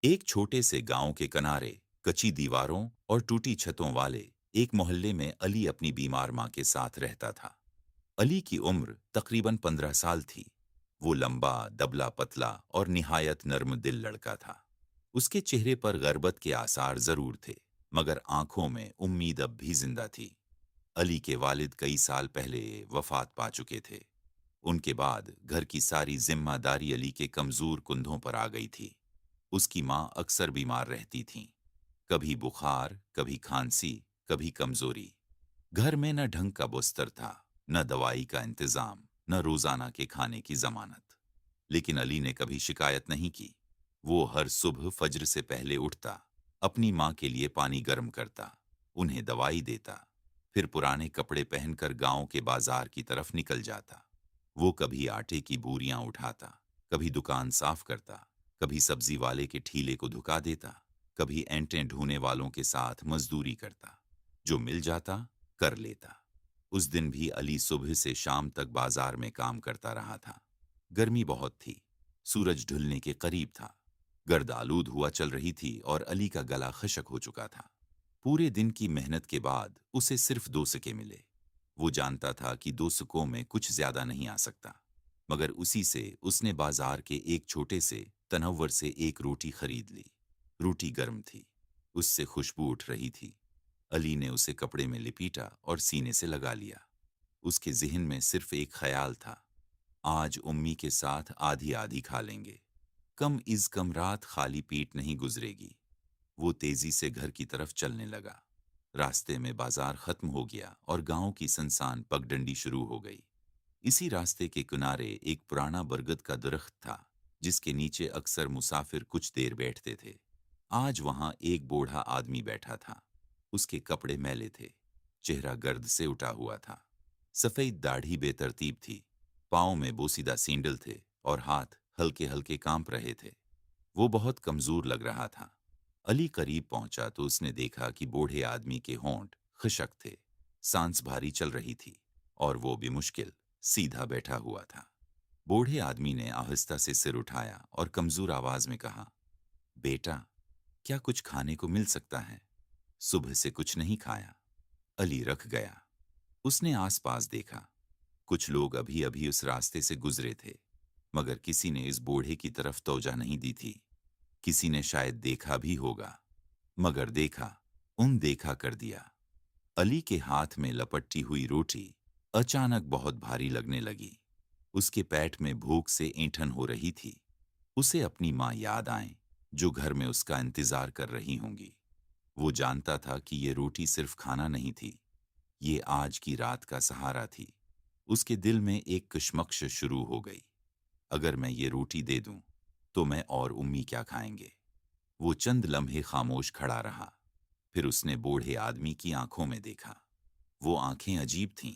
एक छोटे से गांव के किनारे कच्ची दीवारों और टूटी छतों वाले एक मोहल्ले में अली अपनी बीमार मां के साथ रहता था। अली की उम्र तकरीबन 15 साल थी। वो लंबा, दबला पतला और निहायत नर्म दिल लड़का था। उसके चेहरे पर गर्बत के आसार जरूर थे, मगर आंखों में उम्मीद अब भी जिंदा थी। अली के वालिद कई साल पहले वफात पा चुके थे। उनके बाद घर की सारी जिम्मेदारी अली के कमजोर कुंधों पर आ गई थी। उसकी माँ अक्सर बीमार रहती थीं, कभी बुखार, कभी खांसी, कभी कमजोरी। घर में न ढंग का बिस्तर था, न दवाई का इंतजाम, न रोजाना के खाने की जमानत। लेकिन अली ने कभी शिकायत नहीं की। वो हर सुबह फज्र से पहले उठता, अपनी माँ के लिए पानी गर्म करता, उन्हें दवाई देता, फिर पुराने कपड़े पहनकर गांव के बाजार की तरफ निकल जाता। वो कभी आटे की बोरियां उठाता, कभी दुकान साफ करता, कभी सब्जी वाले के ठीले को धुका देता, कभी एंटें ढूंढने वालों के साथ मजदूरी करता। जो मिल जाता, कर लेता। उस दिन भी अली सुबह से शाम तक बाजार में काम करता रहा था। गर्मी बहुत थी, सूरज ढलने के करीब था, गर्द आलूद हुआ चल रही थी और अली का गला खशक हो चुका था। पूरे दिन की मेहनत के बाद उसे सिर्फ 2 सिक्के मिले। वो जानता था कि 2 सिक्कों में कुछ ज्यादा नहीं आ सकता, मगर उसी से उसने बाजार के एक छोटे से तनव्वर से एक रोटी खरीद ली। रोटी गर्म थी, उससे खुशबू उठ रही थी। अली ने उसे कपड़े में लिपीटा और सीने से लगा लिया। उसके जिहन में सिर्फ एक ख्याल था, आज उम्मी के साथ आधी आधी खा लेंगे। कम इज कम रात खाली पेट नहीं गुजरेगी। वो तेजी से घर की तरफ चलने लगा। रास्ते में बाजार खत्म हो गया और गांव की सनसान पगडंडी शुरू हो गई। इसी रास्ते के किनारे एक पुराना बरगद का दरख्त था, जिसके नीचे अक्सर मुसाफिर कुछ देर बैठते थे। आज वहां एक बूढ़ा आदमी बैठा था। उसके कपड़े मैले थे, चेहरा गर्द से उठा हुआ था, सफेद दाढ़ी बेतरतीब थी, पाँव में बोसीदा सैंडल थे और हाथ हल्के हल्के कांप रहे थे। वो बहुत कमजोर लग रहा था। अली करीब पहुंचा तो उसने देखा कि बूढ़े आदमी के होंठ खिशक थे, सांस भारी चल रही थी और वो भी मुश्किल सीधा बैठा हुआ था। बूढ़े आदमी ने आहिस्ता से सिर उठाया और कमजोर आवाज में कहा, बेटा, क्या कुछ खाने को मिल सकता है? सुबह से कुछ नहीं खाया। अली रख गया। उसने आसपास देखा। कुछ लोग अभी अभी उस रास्ते से गुजरे थे, मगर किसी ने इस बूढ़े की तरफ तवज्जो नहीं दी थी। किसी ने शायद देखा भी होगा, मगर देखा, देखा कर दिया। अली के हाथ में लपटी हुई रोटी अचानक बहुत भारी लगने लगी। उसके पेट में भूख से ऐंठन हो रही थी। उसे अपनी माँ याद आए, जो घर में उसका इंतजार कर रही होंगी। वो जानता था कि ये रोटी सिर्फ खाना नहीं थी, ये आज की रात का सहारा थी। उसके दिल में एक कश्मकश शुरू हो गई। अगर मैं ये रोटी दे दूं, तो मैं और उम्मी क्या खाएंगे? वो चंद लम्हे खामोश खड़ा रहा। फिर उसने बूढ़े आदमी की आंखों में देखा। वो आंखें अजीब थीं,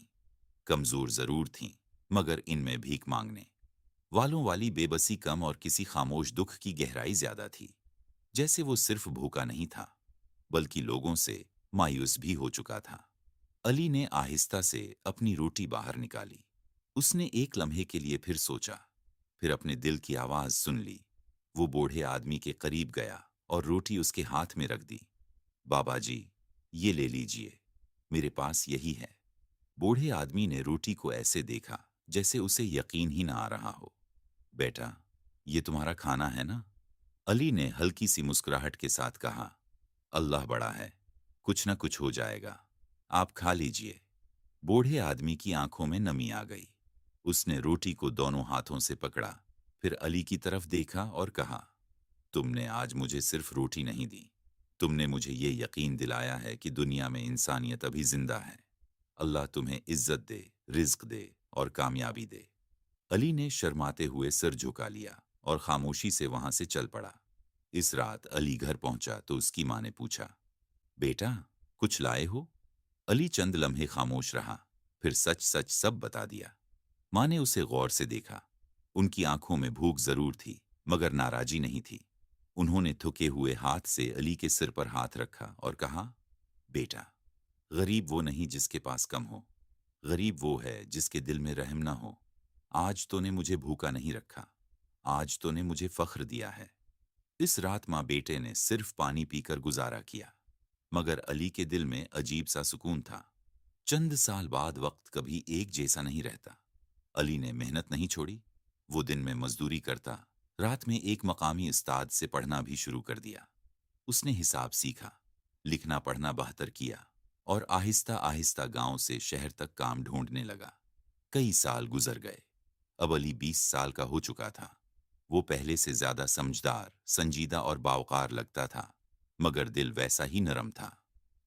कमजोर जरूर थीं, मगर इनमें भीख मांगने वालों वाली बेबसी कम और किसी खामोश दुख की गहराई ज्यादा थी। जैसे वो सिर्फ भूखा नहीं था, बल्कि लोगों से मायूस भी हो चुका था। अली ने आहिस्ता से अपनी रोटी बाहर निकाली। उसने एक लम्हे के लिए फिर सोचा, फिर अपने दिल की आवाज सुन ली। वो बूढ़े आदमी के करीब गया और रोटी उसके हाथ में रख दी। बाबा जी, ये ले लीजिए, मेरे पास यही है। बूढ़े आदमी ने रोटी को ऐसे देखा जैसे उसे यकीन ही ना आ रहा हो। बेटा, ये तुम्हारा खाना है ना? अली ने हल्की सी मुस्कुराहट के साथ कहा, अल्लाह बड़ा है, कुछ ना कुछ हो जाएगा, आप खा लीजिए। बूढ़े आदमी की आंखों में नमी आ गई। उसने रोटी को दोनों हाथों से पकड़ा, फिर अली की तरफ देखा और कहा, तुमने आज मुझे सिर्फ रोटी नहीं दी, तुमने मुझे ये यकीन दिलाया है कि दुनिया में इंसानियत अभी जिंदा है। अल्लाह तुम्हें इज्जत दे, रिज्क दे और कामयाबी दे। अली ने शर्माते हुए सिर झुका लिया और खामोशी से वहां से चल पड़ा। इस रात अली घर पहुंचा तो उसकी माँ ने पूछा, बेटा, कुछ लाए हो? अली चंद लम्हे खामोश रहा, फिर सच सच सब बता दिया। माँ ने उसे गौर से देखा। उनकी आंखों में भूख जरूर थी, मगर नाराजी नहीं थी। उन्होंने थुके हुए हाथ से अली के सिर पर हाथ रखा और कहा, बेटा, गरीब वो नहीं जिसके पास कम हो, गरीब वो है जिसके दिल में रहम ना हो। आज तूने मुझे भूखा नहीं रखा, आज तूने मुझे फख्र दिया है। इस रात माँ बेटे ने सिर्फ पानी पीकर गुजारा किया, मगर अली के दिल में अजीब सा सुकून था। चंद साल बाद वक्त कभी एक जैसा नहीं रहता। अली ने मेहनत नहीं छोड़ी। वो दिन में मजदूरी करता, रात में एक मकामी उस्ताद से पढ़ना भी शुरू कर दिया। उसने हिसाब सीखा, लिखना पढ़ना बेहतर किया और आहिस्ता आहिस्ता गांव से शहर तक काम ढूंढने लगा। कई साल गुजर गए। अब अली 20 साल का हो चुका था। वो पहले से ज्यादा समझदार, संजीदा और बावकार लगता था, मगर दिल वैसा ही नरम था।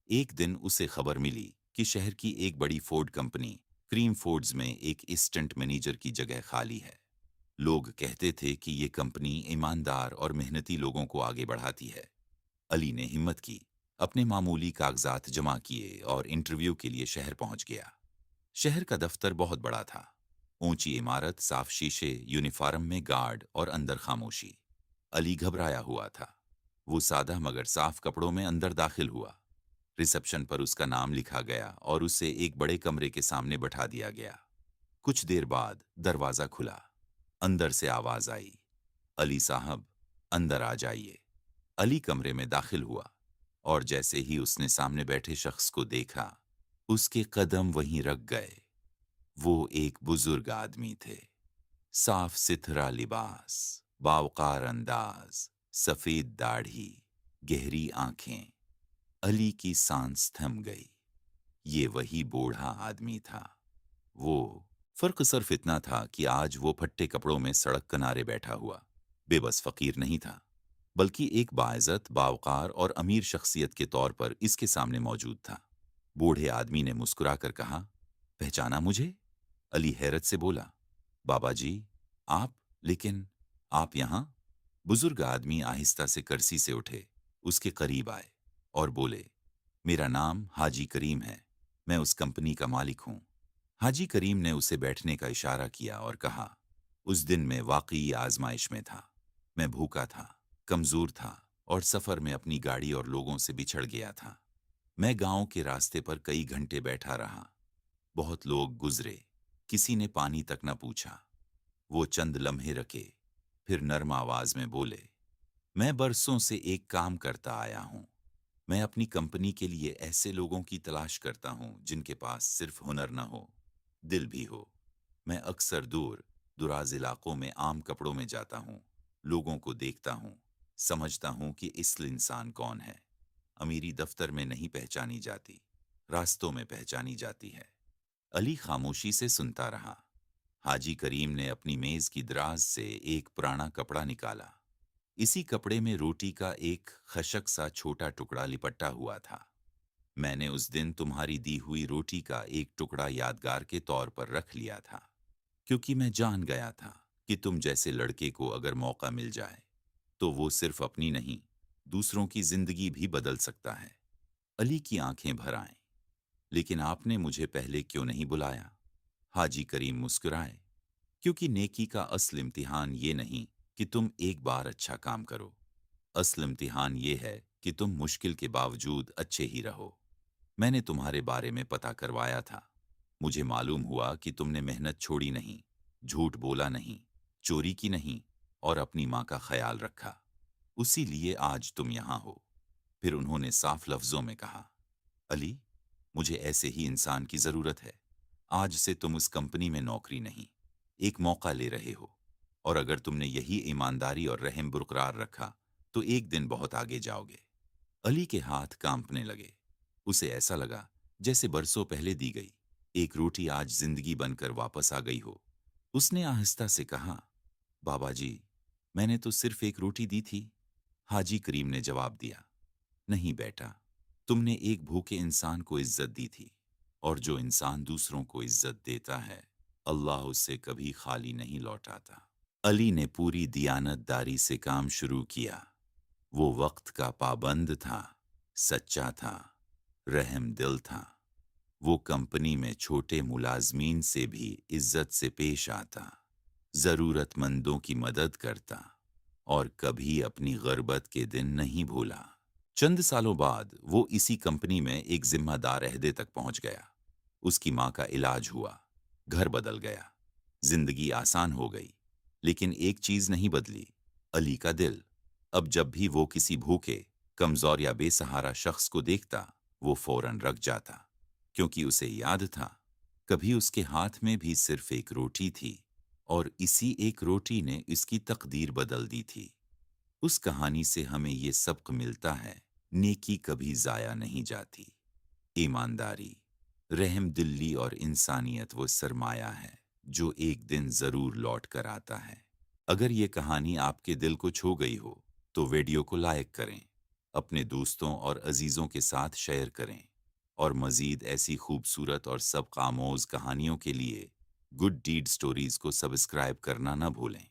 एक दिन उसे खबर मिली कि शहर की एक बड़ी फोर्ड कंपनी, क्रीम फोर्ड्स में एक असिस्टेंट मैनेजर की जगह खाली है। लोग कहते थे कि ये कंपनी ईमानदार और मेहनती लोगों को आगे बढ़ाती है। अली ने हिम्मत की, अपने मामूली कागजात जमा किए और इंटरव्यू के लिए शहर पहुंच गया। शहर का दफ्तर बहुत बड़ा था। ऊंची इमारत, साफ शीशे, यूनिफॉर्म में गार्ड और अंदर खामोशी। अली घबराया हुआ था। वो सादा मगर साफ कपड़ों में अंदर दाखिल हुआ। रिसेप्शन पर उसका नाम लिखा गया और उसे एक बड़े कमरे के सामने बैठा दिया गया। कुछ देर बाद दरवाजा खुला। अंदर से आवाज आई, अली साहब, अंदर आ जाइए। अली कमरे में दाखिल हुआ और जैसे ही उसने सामने बैठे शख्स को देखा, उसके कदम वहीं रख गए। वो एक बुजुर्ग आदमी थे। साफ सिथरा लिबास, बावकार अंदाज, सफेद दाढ़ी, गहरी आंखें। अली की सांस थम गई। ये वही बूढ़ा आदमी था। वो फर्क सिर्फ इतना था कि आज वो फट्टे कपड़ों में सड़क किनारे बैठा हुआ बेबस फकीर नहीं था, बल्कि एक बाइज्जत, बावकार और अमीर शख्सियत के तौर पर इसके सामने मौजूद था। बूढ़े आदमी ने मुस्कुराकर कहा, पहचाना मुझे? अली हैरत से बोला, बाबा जी, आप? लेकिन आप यहां? बुजुर्ग आदमी आहिस्ता से कुर्सी से उठे, उसके करीब आए और बोले, मेरा नाम हाजी करीम है। मैं उस कंपनी का मालिक हूं। हाजी करीम ने उसे बैठने का इशारा किया और कहा, उस दिन मैं वाकई आजमाइश में था। मैं भूखा था, कमजोर था और सफर में अपनी गाड़ी और लोगों से बिछड़ गया था। मैं गांव के रास्ते पर कई घंटे बैठा रहा। बहुत लोग गुजरे, किसी ने पानी तक न पूछा। वो चंद लम्हे रखे, फिर नर्म आवाज में बोले, मैं बरसों से एक काम करता आया हूं। मैं अपनी कंपनी के लिए ऐसे लोगों की तलाश करता हूं जिनके पास सिर्फ हुनर न हो, दिल भी हो। मैं अक्सर दूर दुराज इलाकों में आम कपड़ों में जाता हूं, लोगों को देखता हूं, समझता हूं कि असल इंसान कौन है। अमीरी दफ्तर में नहीं पहचानी जाती, रास्तों में पहचानी जाती है। अली खामोशी से सुनता रहा। हाजी करीम ने अपनी मेज की दराज से एक पुराना कपड़ा निकाला। इसी कपड़े में रोटी का एक खशक सा छोटा टुकड़ा लिपटा हुआ था। मैंने उस दिन तुम्हारी दी हुई रोटी का एक टुकड़ा यादगार के तौर पर रख लिया था, क्योंकि मैं जान गया था कि तुम जैसे लड़के को अगर मौका मिल जाए तो वो सिर्फ अपनी नहीं, दूसरों की जिंदगी भी बदल सकता है। अली की आंखें भर आईं। लेकिन आपने मुझे पहले क्यों नहीं बुलाया? हाजी करीम मुस्कुराए, क्योंकि नेकी का असल इम्तिहान ये नहीं कि तुम एक बार अच्छा काम करो। असल इम्तिहान ये है कि तुम मुश्किल के बावजूद अच्छे ही रहो। मैंने तुम्हारे बारे में पता करवाया था। मुझे मालूम हुआ कि तुमने मेहनत छोड़ी नहीं, झूठ बोला नहीं, चोरी की नहीं और अपनी माँ का ख्याल रखा। उसी लिए आज तुम यहाँ हो। फिर उन्होंने साफ लफ्जों में कहा, अली, मुझे ऐसे ही इंसान की जरूरत है। आज से तुम उस कंपनी में नौकरी नहीं, एक मौका ले रहे हो। और अगर तुमने यही ईमानदारी और रहम बरकरार रखा तो एक दिन बहुत आगे जाओगे। अली के हाथ कांपने लगे। उसे ऐसा लगा जैसे बरसों पहले दी गई एक रोटी आज जिंदगी बनकर वापस आ गई हो। उसने आहिस्ता से कहा, बाबा जी, मैंने तो सिर्फ एक रोटी दी थी। हाजी करीम ने जवाब दिया, नहीं बेटा, तुमने एक भूखे इंसान को इज्जत दी थी, और जो इंसान दूसरों को इज्जत देता है, अल्लाह उसे कभी खाली नहीं लौटाता। अली ने पूरी दियानतदारी से काम शुरू किया। वो वक्त का पाबंद था, सच्चा था, रहम दिल था। वो कंपनी में छोटे मुलाजमीन से भी इज्जत से पेश आता, जरूरतमंदों की मदद करता और कभी अपनी गुर्बत के दिन नहीं भूला। चंद सालों बाद वो इसी कंपनी में एक जिम्मेदार अहदे तक पहुंच गया। उसकी माँ का इलाज हुआ, घर बदल गया, जिंदगी आसान हो गई। लेकिन एक चीज नहीं बदली, अली का दिल। اب جب بھی وہ کسی بھوکے، کمزور یا بے سہارا شخص کو دیکھتا، وہ فوراً رک جاتا، کیونکہ اسے یاد تھا کبھی اس کے ہاتھ میں بھی صرف ایک روٹی تھی، اور اسی ایک روٹی نے اس کی تقدیر بدل دی تھی۔ اس کہانی سے ہمیں یہ سبق ملتا ہے، نیکی کبھی ضائع نہیں جاتی۔ ایمانداری، رحم دلی اور انسانیت وہ سرمایہ ہے جو ایک دن ضرور لوٹ کر آتا ہے۔ اگر یہ کہانی آپ کے دل کو چھو گئی ہو تو ویڈیو کو لائک کریں، اپنے دوستوں اور عزیزوں کے ساتھ شیئر کریں، اور مزید ایسی خوبصورت اور سبق آموز کہانیوں کے لیے گڈ ڈیڈ سٹوریز کو سبسکرائب کرنا نہ بھولیں۔